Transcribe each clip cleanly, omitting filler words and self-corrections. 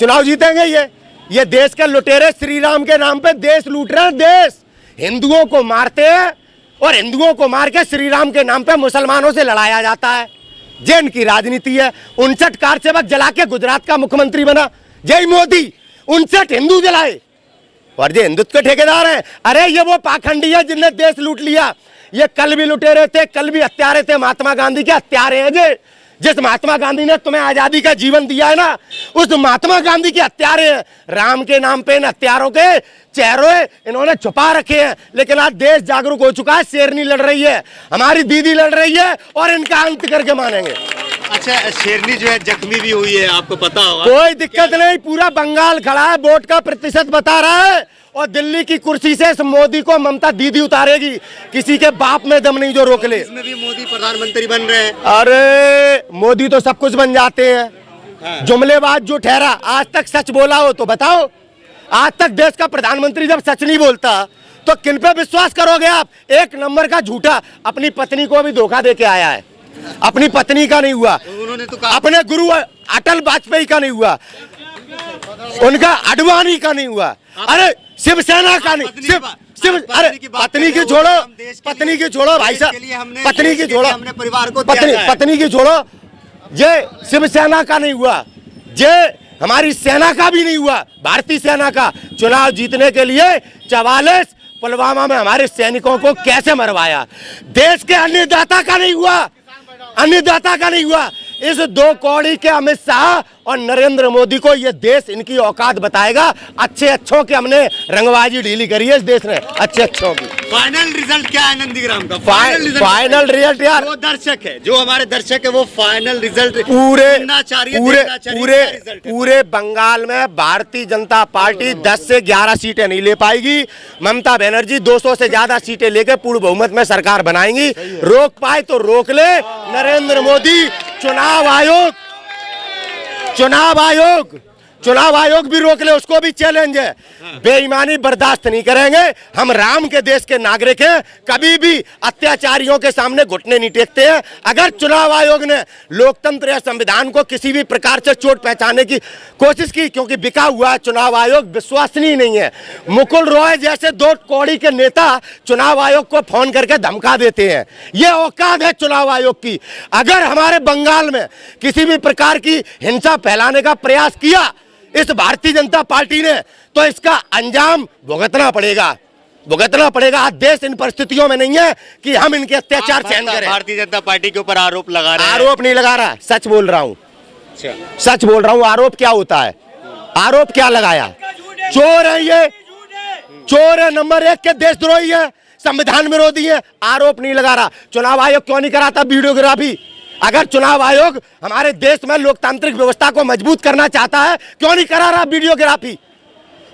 चुनाव जीतेंगे ये देश के लुटेरे श्री राम के नाम पे देश लूट रहे हैं। देश हिंदुओं को मारते हैं और हिंदुओं को मार के श्री राम के नाम पे मुसलमानों से लड़ाया जाता है। ये इनकी राजनीति है। 59 कार सेवक जला के गुजरात का मुख्यमंत्री बना जय मोदी। 59 हिंदू जलाए और ये हिंदुत्व के ठेकेदार हैं। अरे ये वो पाखंडी है जिनने देश लूट लिया। ये कल भी लुटेरे थे, कल भी हत्यारे थे। महात्मा गांधी के हत्यारे हैं ये। जिस महात्मा गांधी ने तुम्हें आजादी का जीवन दिया है ना, उस महात्मा गांधी के हत्यारे हैं। राम के नाम पे इन हत्यारों के चेहरे इन्होंने छुपा रखे हैं। लेकिन आज देश जागरूक हो चुका है। शेरनी लड़ रही है, हमारी दीदी लड़ रही है और इनका अंत करके मानेंगे। अच्छा, शेरनी जो है जख्मी भी हुई है, आपको पता होगा। कोई दिक्कत नहीं, पूरा बंगाल खड़ा है, वोट का प्रतिशत बता रहा है और दिल्ली की कुर्सी से इस मोदी को ममता दीदी उतारेगी। किसी के बाप में दम नहीं जो रोक ले। इसमें भी मोदी प्रधानमंत्री बन रहे हैं। अरे मोदी तो सब कुछ बन जाते हैं। हाँ। जुमलेबाज जो ठहरा, आज तक सच बोला हो तो बताओ। आज तक देश का प्रधानमंत्री जब सच नहीं बोलता तो किन पे विश्वास करोगे आप? एक नंबर का झूठा। अपनी पत्नी को भी धोखा दे के आया है। अपनी पत्नी का नहीं हुआ, उन्होंने तो कहा अपने गुरु अटल वाजपेयी का नहीं हुआ, उनका अडवाणी का नहीं हुआ, अरे शिवसेना का नहीं। अरे पत्नी की छोड़ो, पत्नी की छोड़ो भाई साहब, पत्नी की छोड़ो, हमने परिवार को पत्नी की छोड़ो। ये शिवसेना का नहीं हुआ, ये हमारी सेना का भी नहीं हुआ, भारतीय सेना का। चुनाव जीतने के लिए 44 पुलवामा में हमारे सैनिकों को कैसे मरवाया। देश के अन्नदाता का नहीं हुआ, अन्नदाता का नहीं हुआ। इस 2 कौड़ी के अमित शाह और नरेंद्र मोदी को ये देश इनकी औकात बताएगा। अच्छे अच्छों के हमने रंगबाजी ढीली करी है इस देश ने, अच्छे अच्छों की। फाइनल रिजल्ट क्या है नंदीग्राम का? फाइनल रिजल्ट यार, जो दर्शक है, जो हमारे दर्शक है, वो फाइनल रिजल्ट पूरे बंगाल में भारतीय जनता पार्टी 10 से 11 सीटें नहीं ले पाएगी। ममता बनर्जी 200 से ज्यादा सीटें लेकर पूर्ण बहुमत में सरकार बनाएंगी। रोक पाए तो रोक ले नरेंद्र मोदी। चुनाव आयोग भी रोक ले, उसको भी चैलेंज है। बेईमानी बर्दाश्त नहीं करेंगे। हम राम के देश के नागरिक हैं, कभी भी अत्याचारियों के सामने घुटने नहीं टेकते हैं। अगर चुनाव आयोग ने लोकतंत्र या संविधान को किसी भी प्रकार से चोट पहुंचाने की कोशिश की, क्योंकि बिका हुआ चुनाव आयोग विश्वसनीय नहीं है। मुकुल रॉय जैसे 2 कौड़ी के नेता चुनाव आयोग को फोन करके धमका देते हैं। ये औकात है चुनाव आयोग की। अगर हमारे बंगाल में किसी भी प्रकार की हिंसा फैलाने का प्रयास किया इस भारतीय जनता पार्टी ने, तो इसका अंजाम भुगतना पड़ेगा। आज देश इन परिस्थितियों में नहीं है कि हम इनके अत्याचार सहन करें। भारतीय जनता पार्टी के ऊपर आरोप लगा रहे हैं। आरोप नहीं लगा रहा, सच बोल रहा हूँ। सच बोल रहा हूँ। आरोप क्या होता है? आरोप क्या लगाया? चोर है ये, चोर है, नंबर 1 के देशद्रोही है, संविधान विरोधी है। आरोप नहीं लगा रहा। चुनाव आयोग क्यों नहीं कराता वीडियोग्राफी? अगर चुनाव आयोग हमारे देश में लोकतांत्रिक व्यवस्था को मजबूत करना चाहता है, क्यों नहीं करा रहा वीडियोग्राफी?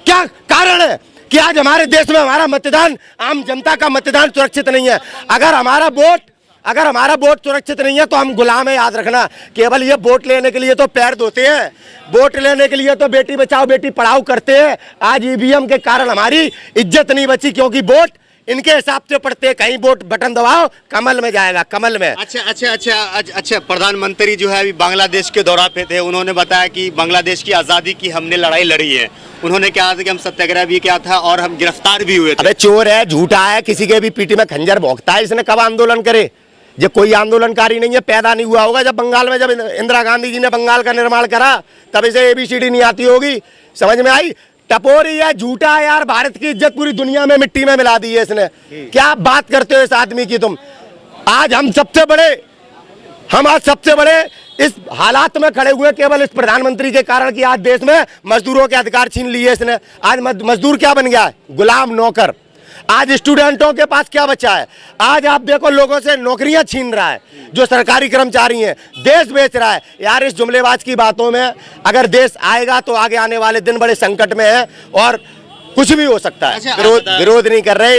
क्या कारण है कि आज हमारे देश में हमारा मतदान, आम जनता का मतदान सुरक्षित नहीं है? अगर हमारा वोट सुरक्षित नहीं है तो हम गुलाम है। याद रखना, केवल ये वोट लेने के लिए तो पैर धोते हैं, वोट लेने के लिए तो बेटी बचाओ बेटी पढ़ाओ करते हैं। आज ईवीएम के कारण हमारी इज्जत नहीं बची, क्योंकि वोट इनके हिसाब से पड़ते हैं। कहीं वोट बटन दबाओ कमल में जाएगा, कमल में। अच्छा, प्रधानमंत्री जो है अभी बांग्लादेश के दौरा पे थे। उन्होंने बताया कि बांग्लादेश की आजादी की हमने लड़ाई लड़ी है। उन्होंने कहा था कि हम सत्याग्रह भी किया था और हम गिरफ्तार भी हुए थे। अबे चोर है, झूठा है, किसी के भी पीठी में खंजर भोंकता है। इसने कब आंदोलन करे? ये कोई आंदोलनकारी नहीं है, पैदा नहीं हुआ होगा जब बंगाल में, जब इंदिरा गांधी जी ने बंगाल का निर्माण करा तब इसे ABCD नहीं आती होगी। समझ में आई? टपोरी है, झूठा है यार। भारत की इज्जत पूरी दुनिया में मिट्टी में मिला दी है इसने। क्या बात करते हो इस आदमी की तुम? आज हम सबसे बड़े इस हालात में खड़े हुए केवल इस प्रधानमंत्री के कारण कि आज देश में मजदूरों के अधिकार छीन लिए इसने। आज मजदूर क्या बन गया है? गुलाम, नौकर। आज स्टूडेंटों के पास क्या बचा है? आज आप देखो लोगों से नौकरियां छीन रहा है, जो सरकारी कर्मचारी हैं, देश बेच रहा है। यार इस जुमलेबाज की बातों में अगर देश आएगा तो आगे आने वाले दिन बड़े संकट में है और कुछ भी हो सकता है। विरोध नहीं कर रहे,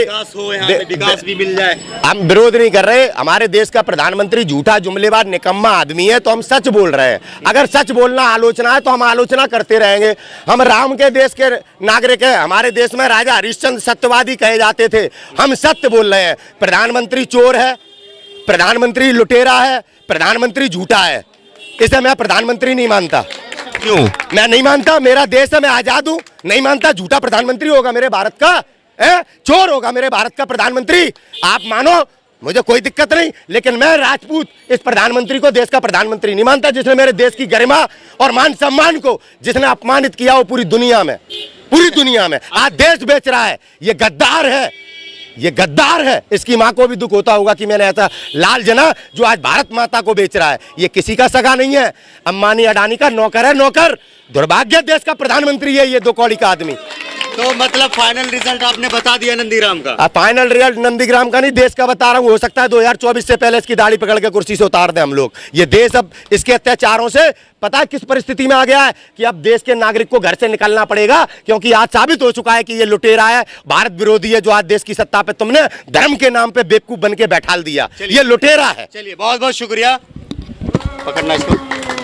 विकास भी मिल जाए। हम विरोध नहीं कर रहे। हमारे देश का प्रधानमंत्री झूठा, जुमलेबाज, निकम्मा आदमी है, तो हम सच बोल रहे हैं। अगर सच बोलना आलोचना है तो हम आलोचना करते रहेंगे। हम राम के देश के नागरिक हैं। हमारे देश में राजा हरिश्चंद्र सत्यवादी कहे जाते थे। हम सत्य बोल रहे हैं। प्रधानमंत्री चोर है, प्रधानमंत्री लुटेरा है, प्रधानमंत्री झूठा है। इसे मैं प्रधानमंत्री नहीं मानता। क्यों? मैं नहीं मानता, मेरा देश है, मैं आजाद हूं। नहीं मानता, झूठा प्रधानमंत्री होगा मेरे भारत का, चोर होगा मेरे भारत का प्रधानमंत्री। आप मानो, मुझे कोई दिक्कत नहीं, लेकिन मैं राजपूत इस प्रधानमंत्री को देश का प्रधानमंत्री नहीं मानता, जिसने मेरे देश की गरिमा और मान सम्मान को जिसने अपमानित किया हो पूरी दुनिया में, पूरी दुनिया में। आज देश बेच रहा है, ये गद्दार है, ये गद्दार है। इसकी मां को भी दुख होता होगा कि मैंने ऐसा लाल जना जो आज भारत माता को बेच रहा है। ये किसी का सगा नहीं है, अंबानी अडानी का नौकर है, नौकर। दुर्भाग्य देश का प्रधानमंत्री है ये 2 कौड़ी का आदमी। तो मतलब फाइनल रिजल्ट आपने बता दिया नंदीग्राम का? फाइनल रिजल्ट नंदीग्राम का नहीं, देश का बता रहा हूँ। हो सकता है 2024 से पहले इसकी दाढ़ी पकड़ के कुर्सी से उतार दें हम लोग। ये देश अब इसके अत्याचारों से पता है किस परिस्थिति में आ गया है कि अब देश के नागरिक को घर से निकलना पड़ेगा, क्योंकि आज साबित हो चुका है कि ये लुटेरा है, भारत विरोधी है, जो आज देश की सत्ता पे तुमने धर्म के नाम पे बेवकूफ बन के बैठाल दिया। ये लुटेरा है। चलिए, बहुत बहुत शुक्रिया। पकड़ना इसको।